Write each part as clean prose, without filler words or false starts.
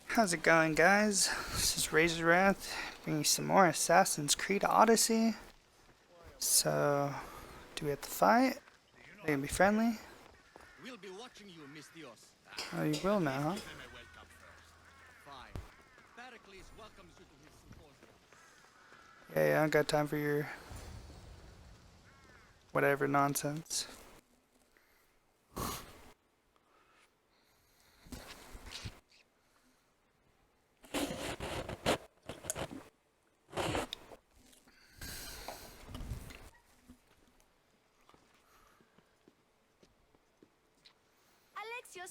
How's it going, guys? This is Razor Wrath, bringing you some more Assassin's Creed Odyssey. So, do we have to fight? Are they gonna be friendly? We'll be watching you, Miss Dios. Oh, you will now, huh? Fine. Perikles welcomes you to his symposium. Yeah, I don't got time for your whatever nonsense.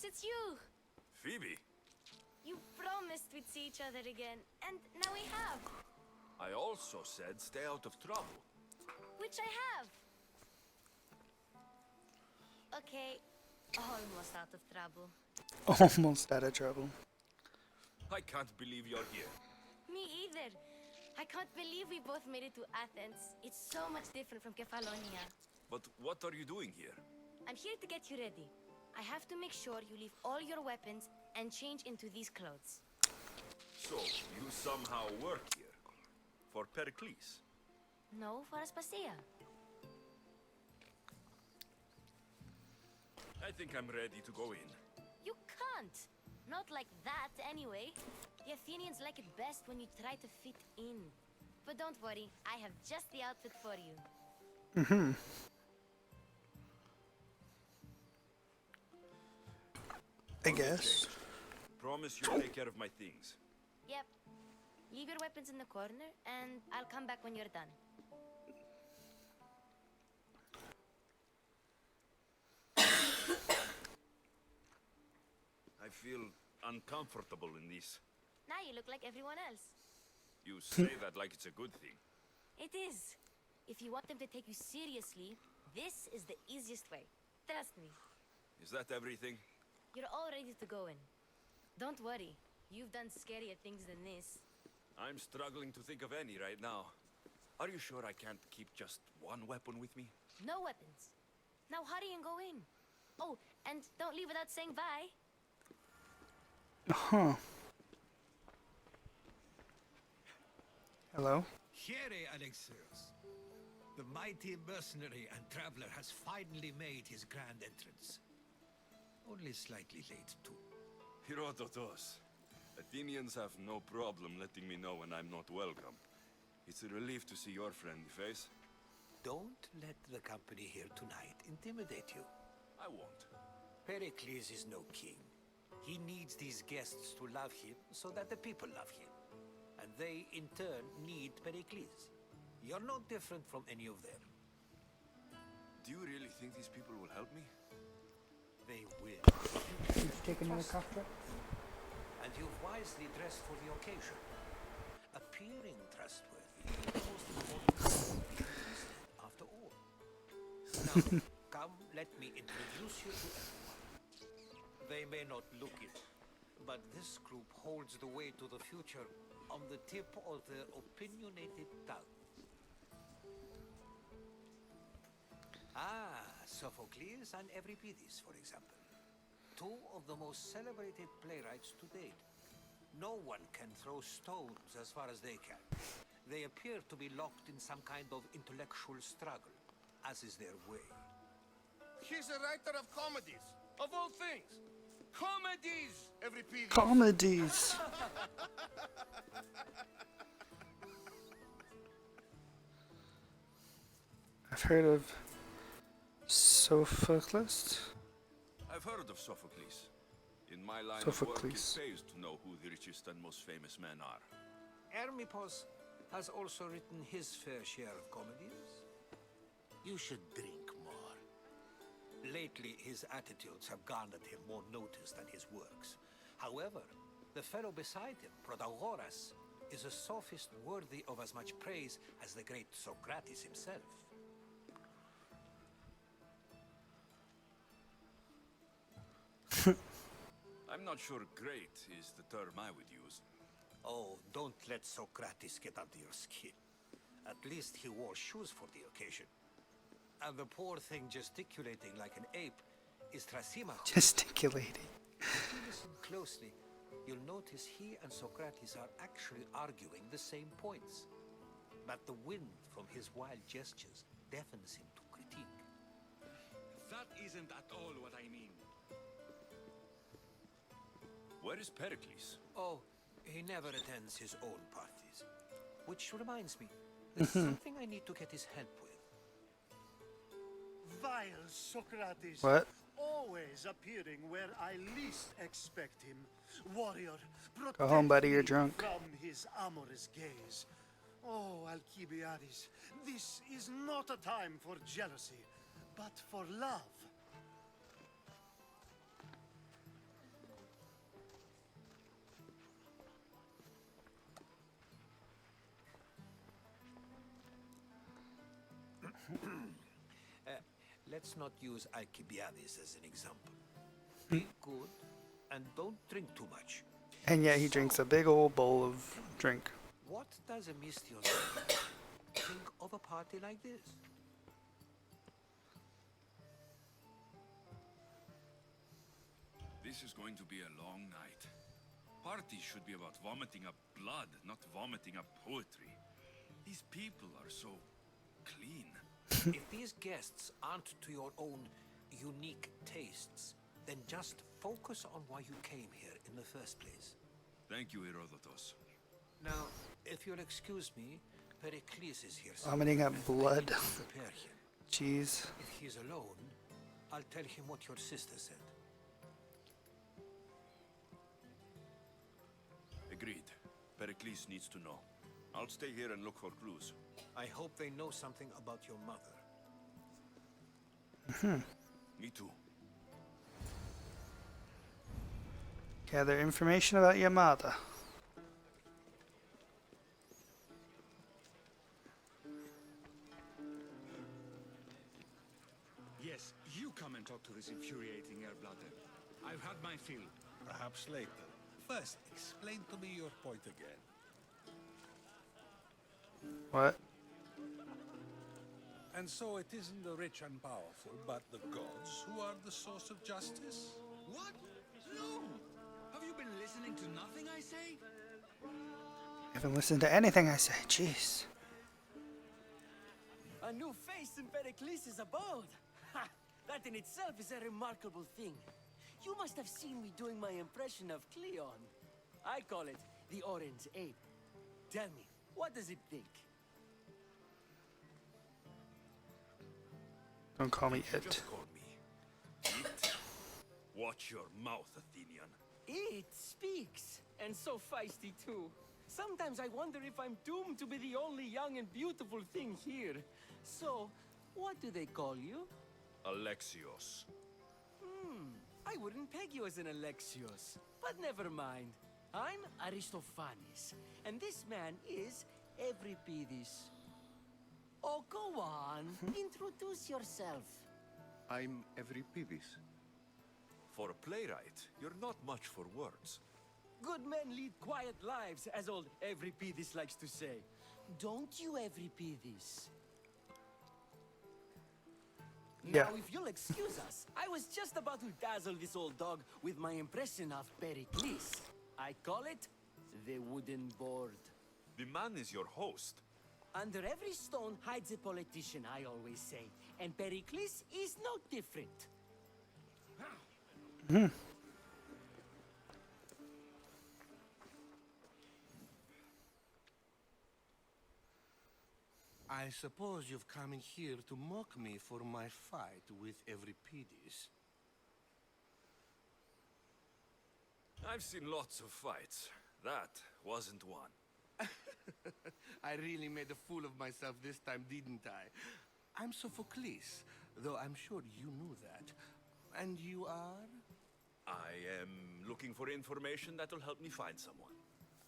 It's you! Phoebe? You promised we'd see each other again, and now we have. I also said stay out of trouble. Which I have. Okay, almost out of trouble. Almost out of trouble. I can't believe you're here. Me either. I can't believe we both made it to Athens. It's so much different from Kefalonia. But what are you doing here? I'm here to get you ready. I have to make sure you leave all your weapons and change into these clothes. So, you somehow work here? For Perikles? No, for Aspasia. I think I'm ready to go in. You can't! Not like that, anyway. The Athenians like it best when you try to fit in. But don't worry, I have just the outfit for you. I guess. Promise you'll take care of my things. Yep. Leave your weapons in the corner, and I'll come back when you're done. I feel uncomfortable in this. Now you look like everyone else. You say that like it's a good thing. It is. If you want them to take you seriously, this is the easiest way. Trust me. Is that everything? You're all ready to go in. Don't worry. You've done scarier things than this. I'm struggling to think of any right now. Are you sure I can't keep just one weapon with me? No weapons. Now hurry and go in. Oh, and don't leave without saying bye. Huh. Hello? Thierry Alexis, the mighty mercenary and traveler, has finally made his grand entrance. Only slightly late, too. Herodotus. Athenians have no problem letting me know when I'm not welcome. It's a relief to see your friendly face. Don't let the company here tonight intimidate you. I won't. Pericles is no king. He needs these guests to love him so that the people love him. And they, in turn, need Pericles. You're no different from any of them. Do you really think these people will help me? They will. You've taken another cough drop? And you've wisely dressed for the occasion. Appearing trustworthy is the most important thing, after all. Now, come, let me introduce you to everyone. They may not look it, but this group holds the way to the future on the tip of their opinionated tongue. Sophocles and Euripides, for example. Two of the most celebrated playwrights to date. No one can throw stones as far as they can. They appear to be locked in some kind of intellectual struggle, as is their way. He's a writer of comedies, of all things. Comedies, Euripides. Comedies. I've heard of Sophocles. I've heard of Sophocles. In my line of Sophocles. work, it pays to know who the richest and most famous men are. Hermippos has also written his fair share of comedies. You should drink more. Lately, his attitudes have garnered him more notice than his works. However, the fellow beside him, Protagoras, is a sophist worthy of as much praise as the great Socrates himself. I'm not sure great is the term I would use. Oh, don't let Socrates get under your skin. At least he wore shoes for the occasion. And the poor thing gesticulating like an ape is Thrasymachus. Gesticulating. If you listen closely, you'll notice he and Socrates are actually arguing the same points. But the wind from his wild gestures deafens him to critique. That isn't at all what I mean. Where is Perikles? Oh, he never attends his own parties. Which reminds me, there's something I need to get his help with. Vile Socrates. What? Always appearing where I least expect him. Warrior, protect Go home, buddy, you're me drunk. from his amorous gaze. Oh, Alcibiades, this is not a time for jealousy, but for love. Let's not use Alcibiades as an example. Be good and don't drink too much. And yet he drinks a big old bowl of drink. What does a Misthios think of a party like this? This is going to be a long night. Parties should be about vomiting up blood, not vomiting up poetry. These people are so clean. If these guests aren't to your own unique tastes, then just focus on why you came here in the first place. Thank you, Herodotus. Now, if you'll excuse me, Perikles is here. Vomiting up blood. Prepare him. Jeez. If he's alone, I'll tell him what your sister said. Agreed. Perikles needs to know. I'll stay here and look for clues. I hope they know something about your mother. Me too. Gather information about your mother. Yes, you come and talk to this infuriating air-blooded. I've had my fill. Perhaps later. First, explain to me your point again. What? And so it isn't the rich and powerful, but the gods who are the source of justice? What? No! Have you been listening to nothing I say? Haven't listened to anything I say. Jeez. A new face in Perikles' abode. Ha! That in itself is a remarkable thing. You must have seen me doing my impression of Cleon. I call it the Orange Ape. Tell me, what does it think? Don't call me it. Just call me it. Watch your mouth, Athenian. It speaks, and so feisty too. Sometimes I wonder if I'm doomed to be the only young and beautiful thing here. So, what do they call you? Alexios. I wouldn't peg you as an Alexios, but never mind. I'm Aristophanes, and this man is Euripides. Oh, go on. Introduce yourself. I'm Euripides. For a playwright, you're not much for words. Good men lead quiet lives, as old Euripides likes to say. Don't you, Euripides? Yeah. Now, if you'll excuse us, I was just about to dazzle this old dog with my impression of Perikles. I call it the wooden board. The man is your host. Under every stone hides a politician, I always say. And Perikles is no different. I suppose you've come in here to mock me for my fight with Euripides. I've seen lots of fights. That wasn't one. I really made a fool of myself this time, didn't I? I'm Sophocles, though I'm sure you knew that. And you are? I am looking for information that will help me find someone.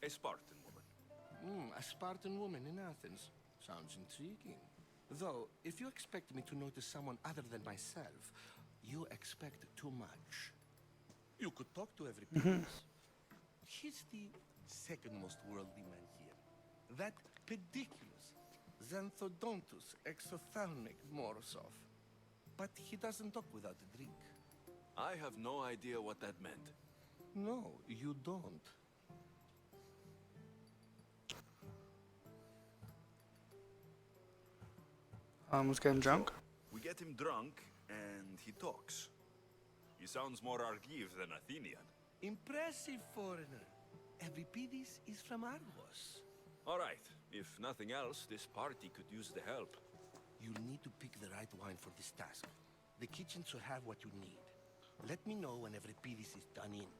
A Spartan woman. A Spartan woman in Athens. Sounds intriguing. Though, if you expect me to notice someone other than myself, you expect too much. You could talk to every He's the second most worldly man here. That ridiculous Xanthodontus exophthalmic Morosov. But he doesn't talk without a drink. I have no idea what that meant. No, you don't. Was getting drunk. We get him drunk, and he talks. He sounds more Argiv than Athenian. Impressive, foreigner. Euripides is from Argos. All right. If nothing else, this party could use the help. You'll need to pick the right wine for this task. The kitchen should have what you need. Let me know when Euripides is done in,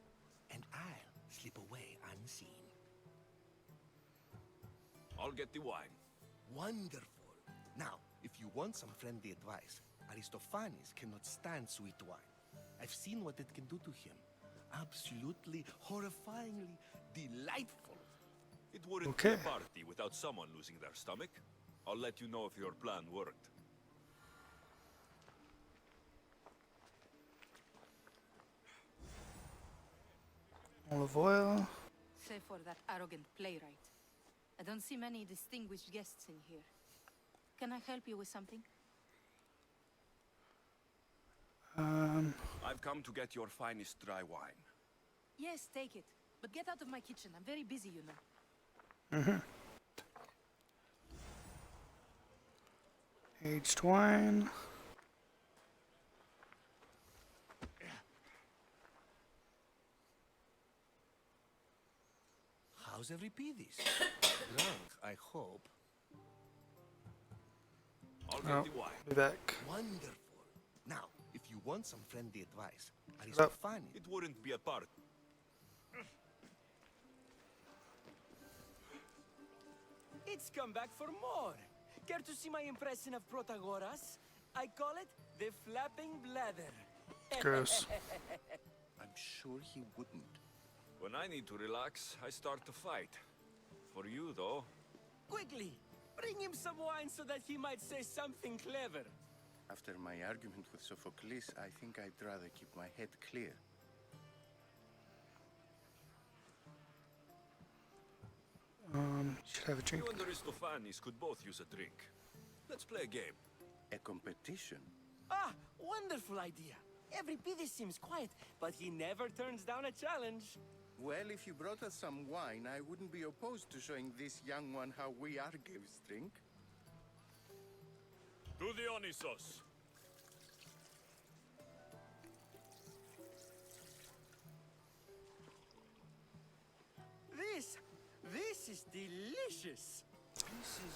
and I'll slip away unseen. I'll get the wine. Wonderful. Now, if you want some friendly advice, Aristophanes cannot stand sweet wine. I've seen what it can do to him. Absolutely, horrifyingly delightful. It wouldn't be a party without someone losing their stomach. I'll let you know if your plan worked. Olive oil. Save for that arrogant playwright. I don't see many distinguished guests in here. Can I help you with something? I've come to get your finest dry wine. Yes, take it. But get out of my kitchen. I'm very busy, you know. Aged wine. How's Euripides? Drunk, I hope. I'll get the wine. Be back. Wonderful. Now, if you want some friendly advice, Up. Aristophanes... It wouldn't be a party. It's come back for more. Care to see my impression of Protagoras? I call it the flapping bladder. Gross. I'm sure he wouldn't. When I need to relax, I start to fight. For you, though. Quickly, bring him some wine so that he might say something clever. After my argument with Sophocles, I think I'd rather keep my head clear. Should have a drink. You and Aristophanes could both use a drink. Let's play a game. A competition? Ah, wonderful idea. Euripides seems quiet, but he never turns down a challenge. Well, if you brought us some wine, I wouldn't be opposed to showing this young one how we Argives drink. To Dionysos. This is delicious. This is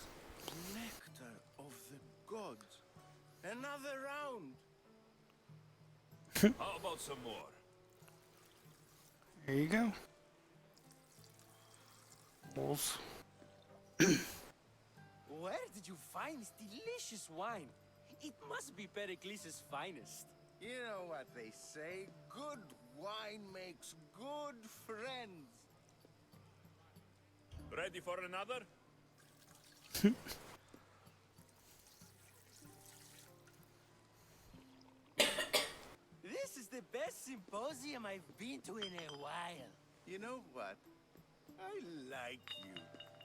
nectar of the gods. Another round. How about some more? There you go. Wolves. Where did you find this delicious wine? It must be Perikles' finest. You know what they say, good wine makes good friends. Ready for another? This is the best symposium I've been to in a while. You know what? I like you.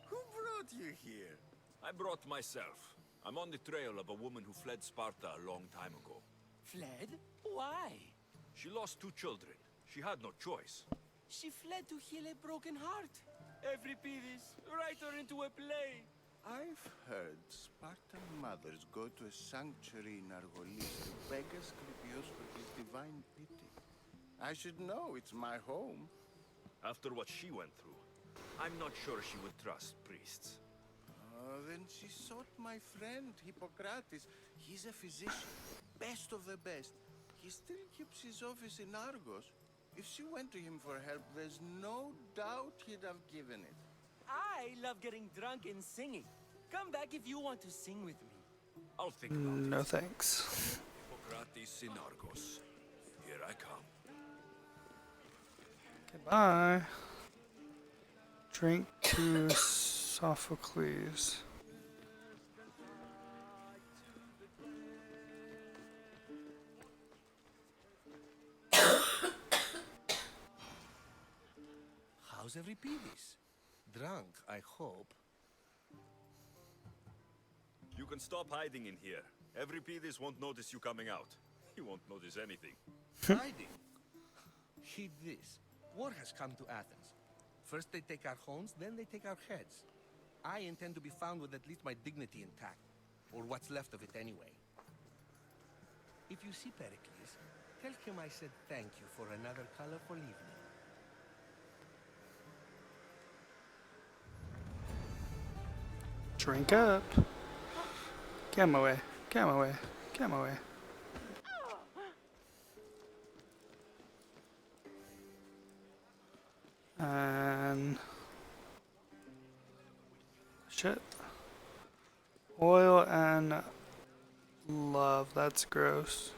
Who brought you here? I brought myself. I'm on the trail of a woman who fled Sparta a long time ago. Fled? Why? She lost 2 children. She had no choice. She fled to heal a broken heart. Euripides, write her into a play. I've heard Spartan mothers go to a sanctuary in Argolis to beg Asclepios for his divine pity. I should know, it's my home. After what she went through, I'm not sure she would trust priests. Then she sought my friend, Hippocrates. He's a physician, best of the best. He still keeps his office in Argos. If she went to him for help, there's no doubt he'd have given it. I love getting drunk and singing. Come back if you want to sing with me. I'll think about it. No thanks. Hippocrates in Argos. Here I come. Goodbye. Drink to Sophocles. Euripides? Drunk, I hope. You can stop hiding in here. Euripides won't notice you coming out. He won't notice anything. Hiding? Heed this. War has come to Athens. First they take our homes, then they take our heads. I intend to be found with at least my dignity intact. Or what's left of it anyway. If you see Perikles, tell him I said thank you for another colorful evening. Drink up. Get him away. Get him away. Get him away. And shit. Oil and love. That's gross.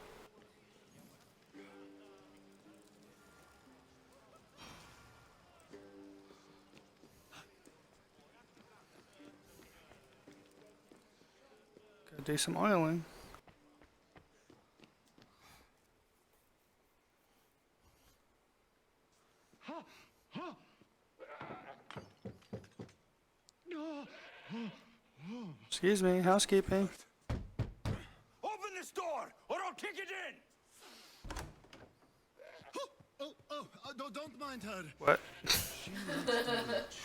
Go do some oiling. Excuse me, housekeeping. Open this door, or I'll kick it in! No, don't mind her. What? She knows too much.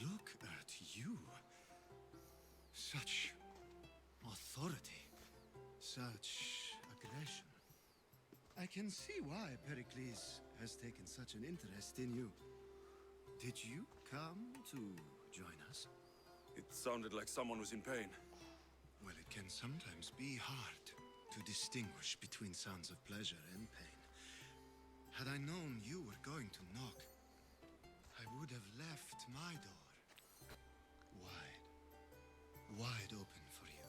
Look at you. Such authority. Such aggression. I can see why Perikles has taken such an interest in you. Did you come to join us? It sounded like someone was in pain. Well, it can sometimes be hard to distinguish between sounds of pleasure and pain. Had I known you were going to knock, I would have left my door wide open for you.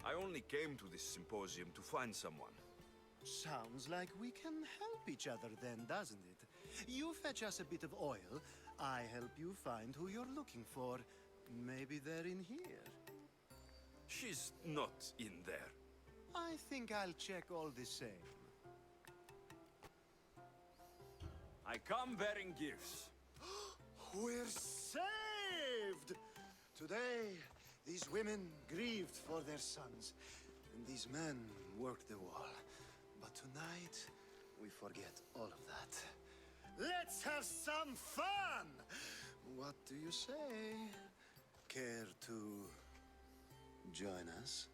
I only came to this symposium to find someone. Sounds like we can help each other then, doesn't it? You fetch us a bit of oil, I help you find who you're looking for. Maybe they're in here. She's not in there. I think I'll check all the same. I come bearing gifts. We're saved! Today, these women grieved for their sons, and these men worked the wall. But tonight, we forget all of that. Let's have some fun! What do you say? Care to join us?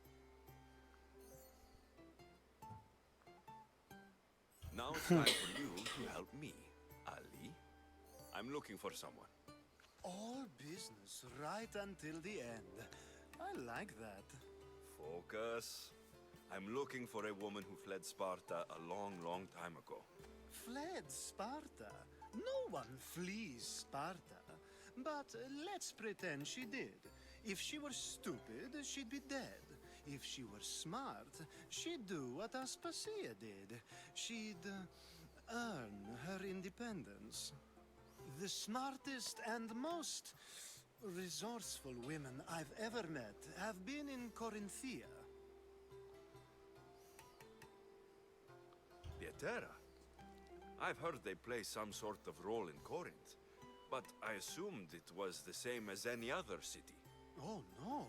Now it's time for you to help me, Ali. I'm looking for someone. All business right until the end. I like that. Focus. I'm looking for a woman who fled Sparta a long, long time ago. Fled Sparta? No one flees Sparta. But let's pretend she did. If she were stupid, she'd be dead. If she were smart, she'd do what Aspasia did. She'd earn her independence. The smartest and most resourceful women I've ever met have been in Corinthia. Pietera? I've heard they play some sort of role in Corinth, but I assumed it was the same as any other city. Oh, no.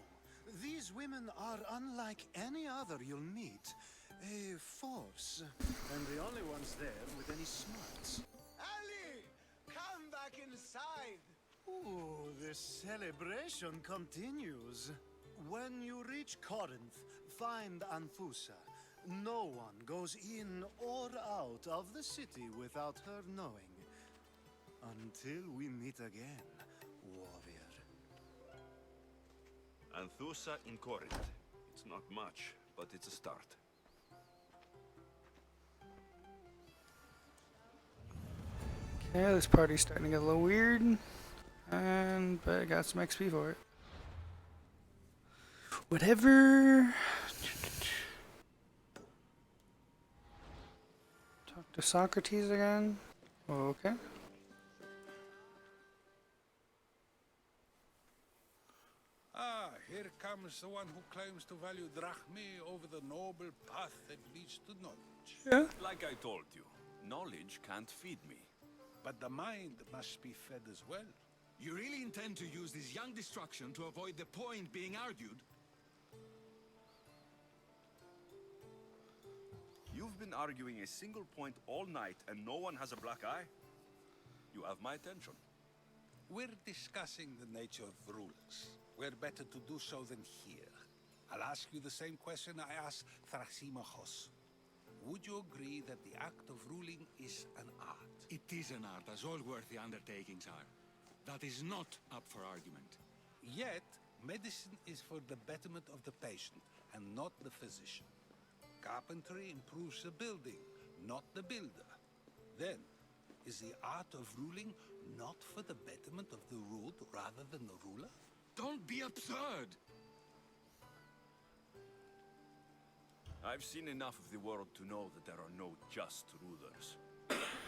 These women are unlike any other you'll meet. A force, and the only ones there with any smarts. Ali! Come back inside! Ooh, the celebration continues. When you reach Corinth, find Anthusa. No one goes in or out of the city without her knowing. Until we meet again, warrior. Anthusa in Corinth. It's not much, but it's a start. Okay, this party's starting to get a little weird. But I got some XP for it. Whatever. Talk to Socrates again. Okay. Ah, here come comes the one who claims to value drachmae over the noble path that leads to knowledge. Yeah. Like I told you, knowledge can't feed me. But the mind must be fed as well. You really intend to use this young destruction to avoid the point being argued? You've been arguing a single point all night and no one has a black eye? You have my attention. We're discussing the nature of rulers. Where better to do so than here? I'll ask you the same question I asked Thrasimachos. Would you agree that the act of ruling is an art? It is an art, as all worthy undertakings are. That is not up for argument. Yet, medicine is for the betterment of the patient, and not the physician. Carpentry improves the building, not the builder. Then, is the art of ruling not for the betterment of the ruled rather than the ruler? Don't be absurd! I've seen enough of the world to know that there are no just rulers.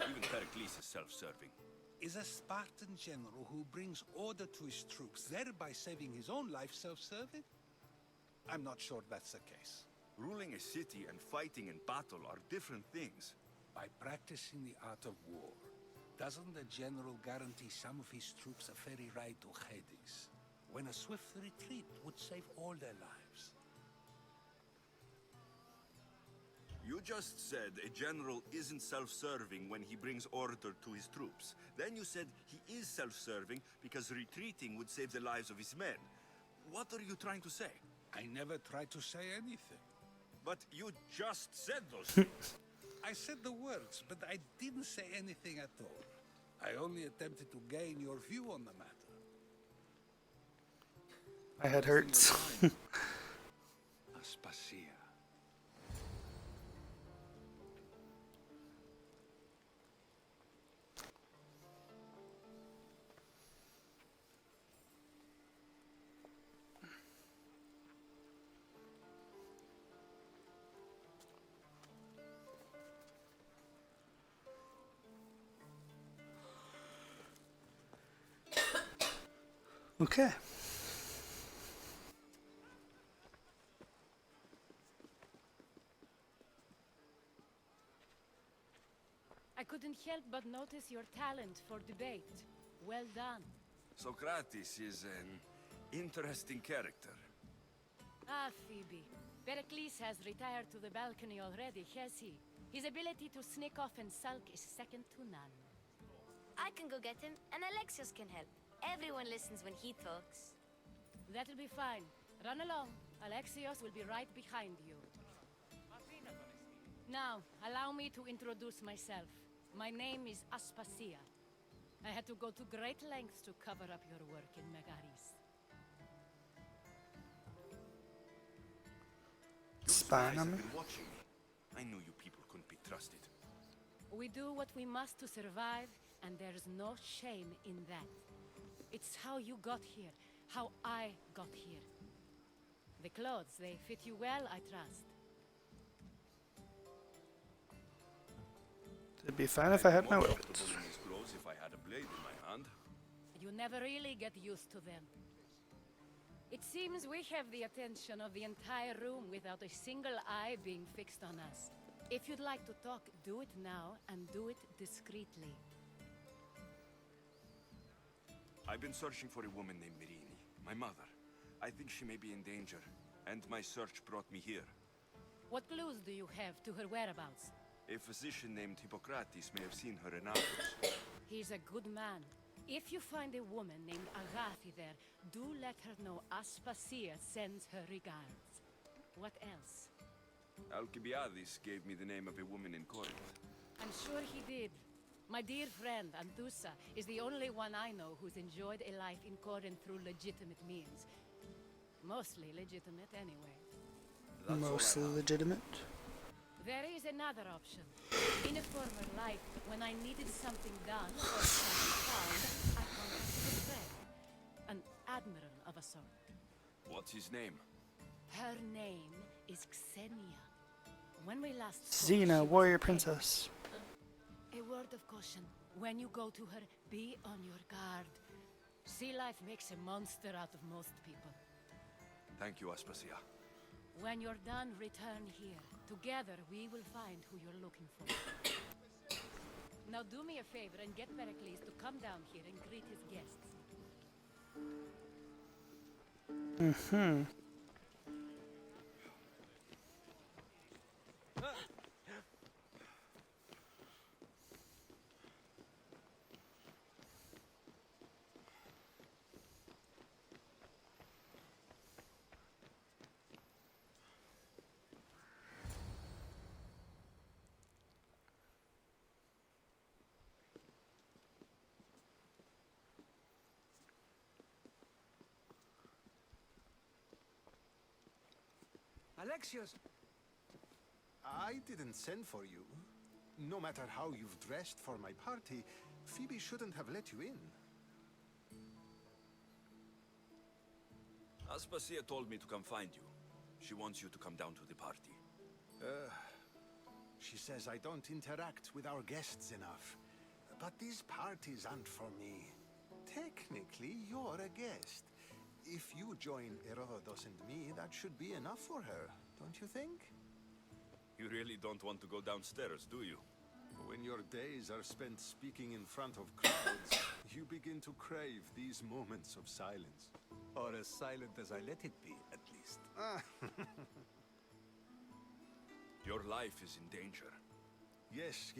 Even Perikles is self-serving. Is a Spartan general who brings order to his troops, thereby saving his own life, self-serving? I'm not sure that's the case. Ruling a city and fighting in battle are different things. By practicing the art of war, doesn't the general guarantee some of his troops a ferry ride to Hades, when a swift retreat would save all their lives? You just said a general isn't self-serving when he brings order to his troops. Then you said he is self-serving because retreating would save the lives of his men. What are you trying to say? I never tried to say anything. But you just said those things. I said the words, but I didn't say anything at all. I only attempted to gain your view on the matter. My head hurts. Aspasia. Okay. I couldn't help but notice your talent for debate. Well done. Socrates is an interesting character. Ah, Phoebe. Perikles has retired to the balcony already, has he? His ability to sneak off and sulk is second to none. I can go get him, and Alexios can help. Everyone listens when he talks. That'll be fine. Run along. Alexios will be right behind you. Now, allow me to introduce myself. My name is Aspasia. I had to go to great lengths to cover up your work in Megaris. Spying on me? Been watching me. I knew you people couldn't be trusted. We do what we must to survive, and there's no shame in that. It's how you got here, how I got here. The clothes, they fit you well, I trust. It'd be fine if I had my I'd weapons. put on these clothes if I had a blade in my hand. You never really get used to them. It seems we have the attention of the entire room without a single eye being fixed on us. If you'd like to talk, do it now, and do it discreetly. I've been searching for a woman named Mirini, my mother. I think she may be in danger, and my search brought me here. What clues do you have to her whereabouts? A physician named Hippocrates may have seen her in Argos. He's a good man. If you find a woman named Agathi there, do let her know Aspasia sends her regards. What else? Alcibiades gave me the name of a woman in Corinth. I'm sure he did. My dear friend, Antusa, is the only one I know who's enjoyed a life in Corinth through legitimate means. Mostly legitimate, anyway. Mostly legitimate. There is another option. In a former life, when I needed something done or something found, I contacted a friend. An admiral of a sort. What's his name? Her name is Xenia. When we last spoke, Xena, she was warrior pregnant. princess. A word of caution. When you go to her, be on your guard. Sea life makes a monster out of most people. Thank you, Aspasia. When you're done, return here. Together, we will find who you're looking for. Now do me a favor and get Perikles to come down here and greet his guests. Mm-hmm. Alexios! I didn't send for you. No matter how you've dressed for my party, Phoebe shouldn't have let you in. Aspasia told me to come find you. She wants you to come down to the party. She says I don't interact with our guests enough. But these parties aren't for me. Technically, you're a guest. If you join Herodotus and me, that should be enough for her, don't you think? You really don't want to go downstairs, do you? When your days are spent speaking in front of crowds, you begin to crave these moments of silence. Or as silent as I let it be, at least. Your life is in danger. Yes,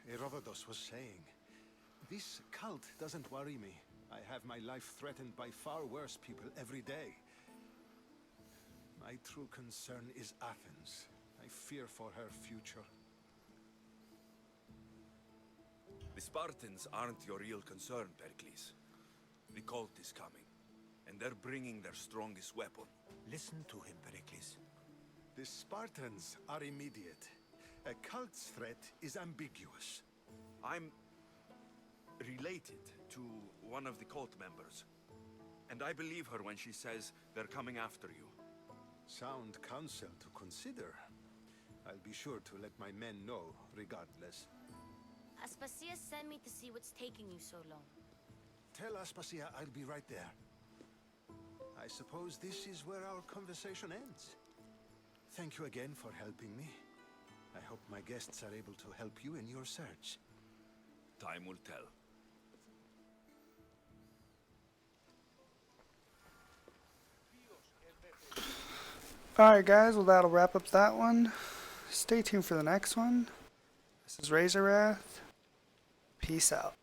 Herodotus was saying. This cult doesn't worry me. I have my life threatened by far worse people every day. My true concern is Athens. I fear for her future. The Spartans aren't your real concern, Perikles. The cult is coming, and they're bringing their strongest weapon. Listen to him, Perikles. The Spartans are immediate. A cult's threat is ambiguous. I'm related to one of the cult members, and I believe her when she says they're coming after you. Sound counsel to consider. I'll be sure to let my men know, regardless. Aspasia sent me to see what's taking you so long. Tell Aspasia I'll be right there. I suppose this is where our conversation ends. Thank you again for helping me. I hope my guests are able to help you in your search. Time will tell. Alright guys, well that'll wrap up that one. Stay tuned for the next one. This is Razor Wrath. Peace out.